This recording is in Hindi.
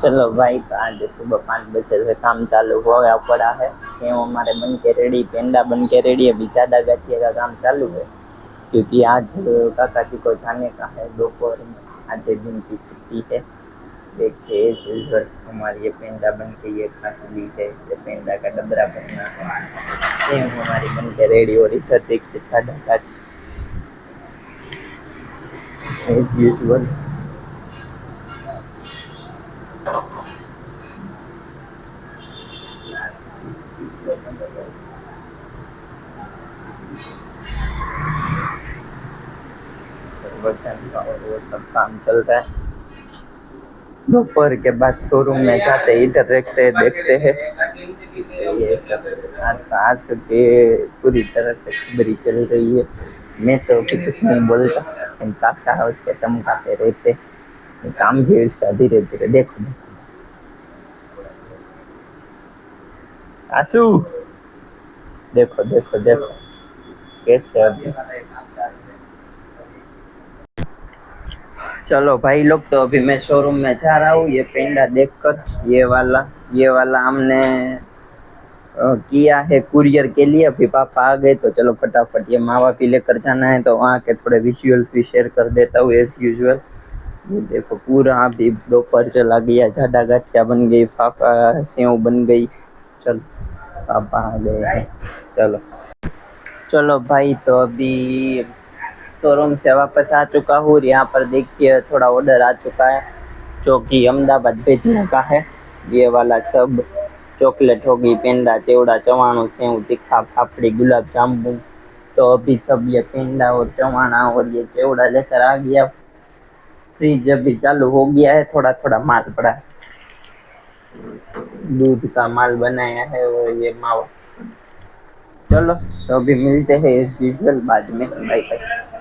चलो भाई, तो आज सुबह 5 बजे से काम चालू हुआ पड़ा है। सेव हमारे बन के रेडी, पेंडा बन के रेडी, अभी ज्यादा गाठिया का काम चालू है। क्योंकि आज काका जी को जाने का है दोपहर में, आधे दिन की छुट्टी है। देखते हैं हमारी ये पेंडा बन के ये खाती है, ये पेंडा का डबरा बनना है। सेव हमारी बन के रेडी, और इधर देखते ज्यादा गाठ एज यूजुअल। वजन का और वो सब काम चल रहा है। दोपहर के बाद शोरूम में जाते इधर देखते हैं। ये सब आज के पूरी तरह से खबरी चल रही है। मैं तो अभी कुछ नहीं बोलता, लेकिन काका उसके चमकाते रहते। काम भी इसका धीरे धीरे। देखो आंसू, देखो देखो देखो कैसे अभी। चलो भाई लोग, तो अभी मैं शोरूम में जा रहा हूँ ये पेंडा देखकर। ये वाला हमने किया है कुरियर के लिए। अभी पापा आ गए तो चलो फटाफट ये मावा भी लेकर जाना है, तो वहाँ के थोड़े विजुअल्स भी शेयर कर देता हूँ एज यूजुअल। ये देखो पूरा अभी दोपहर चला गया, झाडा गाठिया बन गई, पापा सेव बन गई। चलो पापा आ गए हैं। चलो चलो भाई, तो अभी शोरूम से वापस आ चुका हूँ। यहाँ पर देखिए थोड़ा ऑर्डर आ चुका है जो कि अहमदाबाद भेजने का है। ये वाला सब चॉकलेट होगी, पेंडा, चिवड़ा, चवाणू, सेव, तीखा, पापड़ी, गुलाब जामुन। तो अभी सब ये पेंडा और चवाणा और ये चिवड़ा लेकर आ गया। फ्रीज अभी चालू हो गया है, थोड़ा थोड़ा माल पड़ा है। दूध का माल बनाया है और ये मावा। चलो तो अभी मिलते हैं एज यूजुअल बाद में। Bye bye.